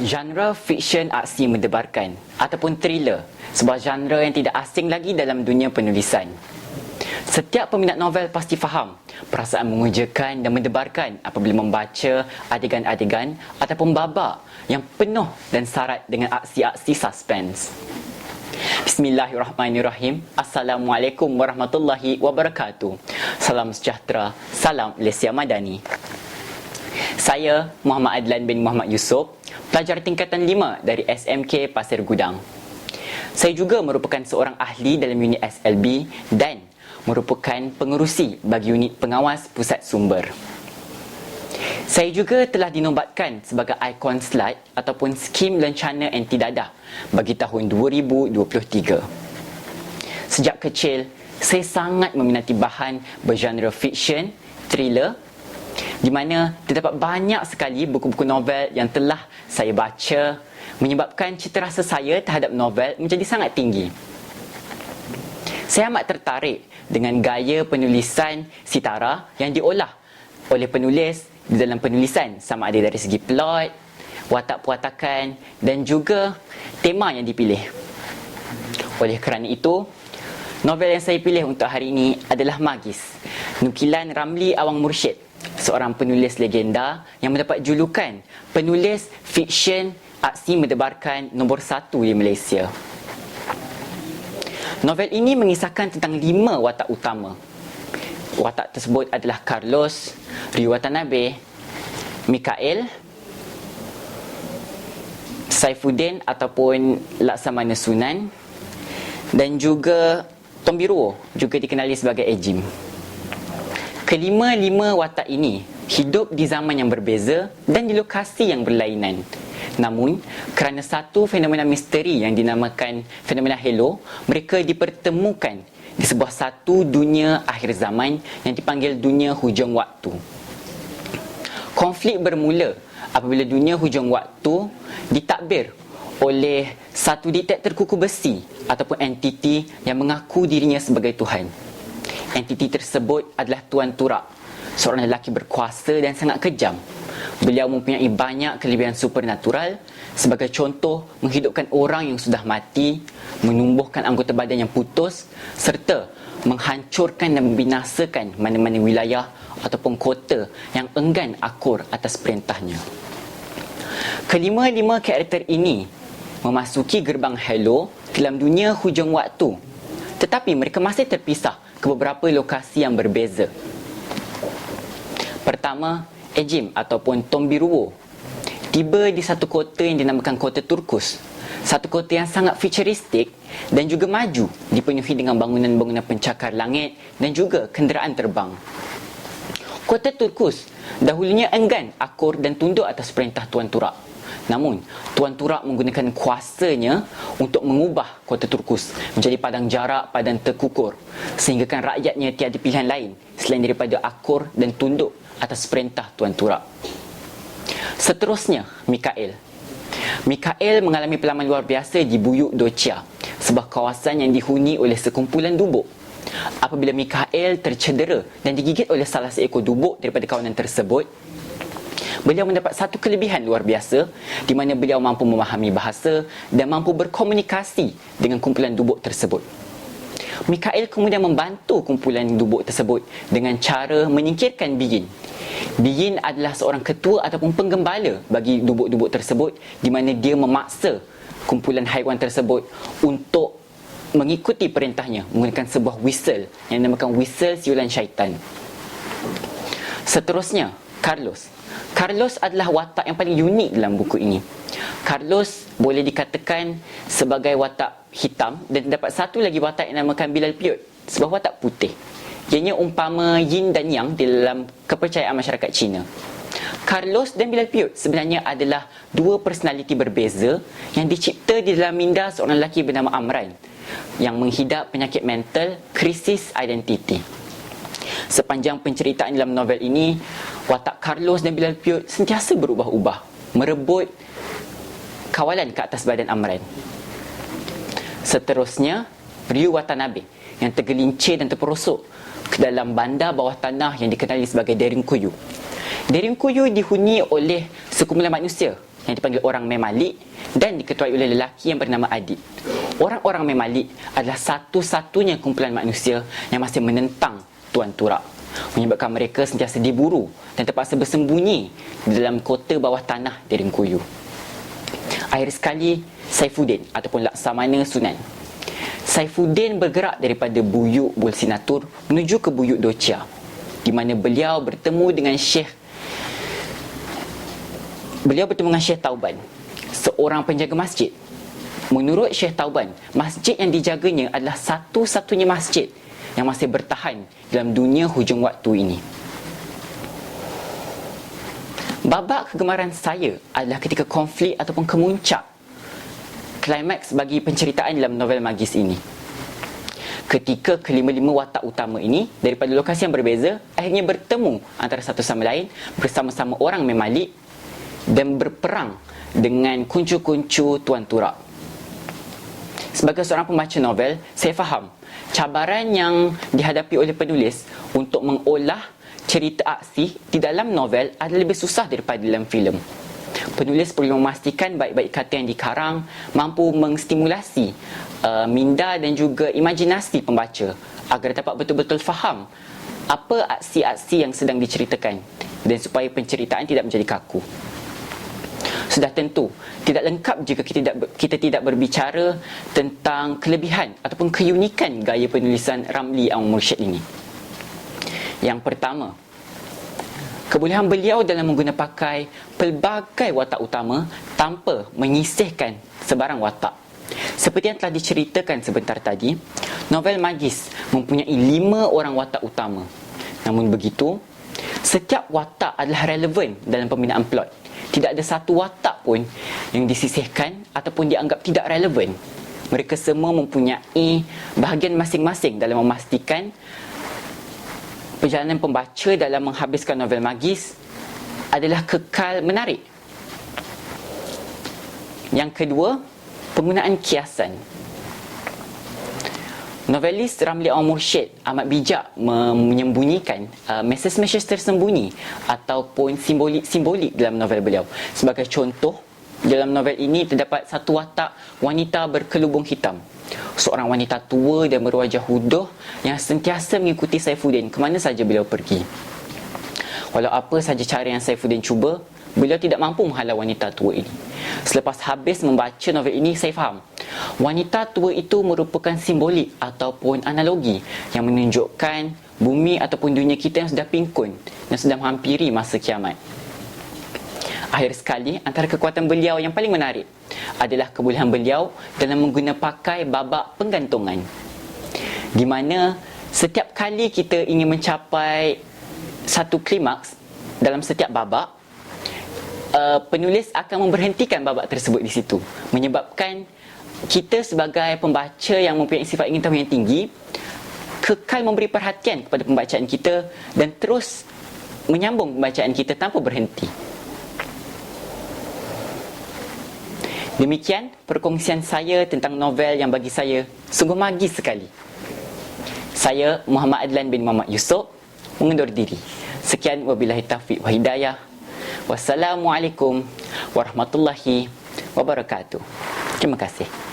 Genre fiksyen aksi mendebarkan ataupun thriller, sebuah genre yang tidak asing lagi dalam dunia penulisan. Setiap peminat novel pasti faham perasaan mengujakan dan mendebarkan apabila membaca adegan-adegan ataupun babak yang penuh dan syarat dengan aksi-aksi suspens. Bismillahirrahmanirrahim. Assalamualaikum warahmatullahi wabarakatuh. Salam sejahtera, salam Malaysia Madani. Saya Muhammad Adlan bin Muhammad Yusof, pelajar tingkatan 5 dari SMK Pasir Gudang. Saya juga merupakan seorang ahli dalam unit SLB dan merupakan pengerusi bagi unit pengawas pusat sumber. Saya juga telah dinobatkan sebagai ikon slide ataupun skim lencana anti dadah bagi tahun 2023. Sejak kecil, saya sangat meminati bahan bergenre fiksyen, thriller, di mana terdapat banyak sekali buku-buku novel yang telah saya baca, menyebabkan citarasa saya terhadap novel menjadi sangat tinggi. Saya amat tertarik dengan gaya penulisan sitara yang diolah oleh penulis di dalam penulisan, sama ada dari segi plot, watak perwatakan dan juga tema yang dipilih. Oleh kerana itu, novel yang saya pilih untuk hari ini adalah Magis, nukilan Ramli Awang Mursyid, seorang penulis legenda yang mendapat julukan penulis fiksyen aksi mendebarkan nombor 1 di Malaysia. Novel ini mengisahkan tentang 5 watak utama. Watak tersebut adalah Carlos, Ryu Watanabe, Mikael, Saifuddin ataupun Laksamana Sunan dan juga Tombiruo, juga dikenali sebagai Ejim. Kelima-lima watak ini hidup di zaman yang berbeza dan di lokasi yang berlainan. Namun, kerana satu fenomena misteri yang dinamakan fenomena Halo, mereka dipertemukan di sebuah satu dunia akhir zaman yang dipanggil dunia hujung waktu. Konflik bermula apabila dunia hujung waktu ditakbir oleh satu detektor kuku besi ataupun entiti yang mengaku dirinya sebagai Tuhan. Entiti tersebut adalah Tuan Turak, seorang lelaki berkuasa dan sangat kejam. Beliau mempunyai banyak kelebihan supernatural, sebagai contoh menghidupkan orang yang sudah mati, menumbuhkan anggota badan yang putus, serta menghancurkan dan membinasakan mana-mana wilayah ataupun kota yang enggan akur atas perintahnya. Kelima-lima karakter ini memasuki gerbang Halo dalam dunia hujung waktu, tetapi mereka masih terpisah ke beberapa lokasi yang berbeza. Pertama, Ejim ataupun Tombiruo tiba di satu kota yang dinamakan Kota Turkus. Satu kota yang sangat futuristik dan juga maju, dipenuhi dengan bangunan-bangunan pencakar langit dan juga kenderaan terbang. Kota Turkus dahulunya enggan akur dan tunduk atas perintah Tuan Turak. Namun, Tuan Turak menggunakan kuasanya untuk mengubah Kota Turkus menjadi padang jarak, padang terkukur, sehinggakan rakyatnya tiada pilihan lain selain daripada akur dan tunduk atas perintah Tuan Turak. Seterusnya, Mikael. Mikael mengalami pengalaman luar biasa di Buyuk Docia, sebuah kawasan yang dihuni oleh sekumpulan dubuk. Apabila Mikael tercedera dan digigit oleh salah seekor dubuk daripada kawanan tersebut, beliau mendapat satu kelebihan luar biasa di mana beliau mampu memahami bahasa dan mampu berkomunikasi dengan kumpulan dubuk tersebut. Mikael kemudian membantu kumpulan dubuk tersebut dengan cara menyingkirkan Biyin. Biyin adalah seorang ketua ataupun penggembala bagi dubuk-dubuk tersebut, di mana dia memaksa kumpulan haiwan tersebut untuk mengikuti perintahnya menggunakan sebuah whistle yang dinamakan whistle siulan syaitan. Seterusnya, Carlos. Carlos adalah watak yang paling unik dalam buku ini. Carlos boleh dikatakan sebagai watak hitam dan terdapat satu lagi watak yang dinamakan Bilal Piut, sebuah watak putih. Ianya umpama yin dan yang di dalam kepercayaan masyarakat Cina. Carlos dan Bilal Piut sebenarnya adalah dua personaliti berbeza yang dicipta di dalam minda seorang lelaki bernama Amran yang menghidap penyakit mental, krisis identiti. Sepanjang penceritaan dalam novel ini, watak Carlos dan Bilal Piut sentiasa berubah-ubah, merebut kawalan ke atas badan Amran. Seterusnya, Ryu Watanabe yang tergelincir dan terperosok ke dalam bandar bawah tanah yang dikenali sebagai Derinkuyu. Derinkuyu dihuni oleh sekumpulan manusia yang dipanggil orang Memalik dan diketuai oleh lelaki yang bernama Adib. Orang-orang Memalik adalah satu-satunya kumpulan manusia yang masih menentang Tuan Turak, menyebabkan mereka sentiasa diburu dan terpaksa bersembunyi di dalam kota bawah tanah di Dengkuyu. Akhir sekali, Saifuddin ataupun Laksamana Sunan. Saifuddin bergerak daripada Buyuk Bulsinatur menuju ke Buyuk Docia, di mana beliau bertemu dengan Syekh Tauban, seorang penjaga masjid. Menurut Syekh Tauban, masjid yang dijaganya adalah satu-satunya masjid yang masih bertahan dalam dunia hujung waktu ini. Babak kegemaran saya adalah ketika konflik ataupun kemuncak klimaks bagi penceritaan dalam novel Magis ini. Ketika kelima-lima watak utama ini daripada lokasi yang berbeza akhirnya bertemu antara satu sama lain bersama-sama orang Memalik dan berperang dengan kuncu-kuncu Tuan Turak. Sebagai seorang pembaca novel, saya faham cabaran yang dihadapi oleh penulis untuk mengolah cerita aksi di dalam novel adalah lebih susah daripada dalam filem. Penulis perlu memastikan baik-baik kata yang dikarang mampu mengstimulasi minda dan juga imajinasi pembaca agar dapat betul-betul faham apa aksi-aksi yang sedang diceritakan dan supaya penceritaan tidak menjadi kaku. Sudah tentu tidak lengkap jika kita tidak berbicara tentang kelebihan ataupun keunikan gaya penulisan Ramli Awang Mursyid ini. Yang pertama, kebolehan beliau dalam menggunakan pakai pelbagai watak utama tanpa menyisihkan sebarang watak. Seperti yang telah diceritakan sebentar tadi, novel Magis mempunyai 5 orang watak utama. Namun begitu, setiap watak adalah relevan dalam pembinaan plot. Tidak ada satu watak pun yang disisihkan ataupun dianggap tidak relevan. Mereka semua mempunyai bahagian masing-masing dalam memastikan perjalanan pembaca dalam menghabiskan novel Magis adalah kekal menarik. Yang kedua, penggunaan kiasan. Novelis Ramli Awang Mursyid amat bijak menyembunyikan mesej-mesej tersembunyi ataupun simbolik-simbolik dalam novel beliau. Sebagai contoh, dalam novel ini terdapat satu watak wanita berkelubung hitam. Seorang wanita tua dan berwajah hudoh yang sentiasa mengikuti Saifuddin ke mana saja beliau pergi. Walau apa saja cara yang Saifuddin cuba, beliau tidak mampu menghalau wanita tua ini. Selepas habis membaca novel ini, saya faham wanita tua itu merupakan simbolik ataupun analogi yang menunjukkan bumi ataupun dunia kita yang sudah pikun dan sudah menghampiri masa kiamat. Akhir sekali, antara kekuatan beliau yang paling menarik adalah kebolehan beliau dalam menggunakan pakai babak penggantungan, di mana setiap kali kita ingin mencapai satu klimaks dalam setiap babak, penulis akan memberhentikan babak tersebut di situ, menyebabkan kita sebagai pembaca yang mempunyai sifat ingin tahu yang tinggi kekal memberi perhatian kepada pembacaan kita dan terus menyambung pembacaan kita tanpa berhenti. Demikian perkongsian saya tentang novel yang bagi saya sungguh magis sekali. Saya Muhammad Adlan bin Muhammad Yusof mengundur diri. Sekian, wabillahi taufiq wa hidayah. Wassalamualaikum warahmatullahi wabarakatuh. Terima kasih.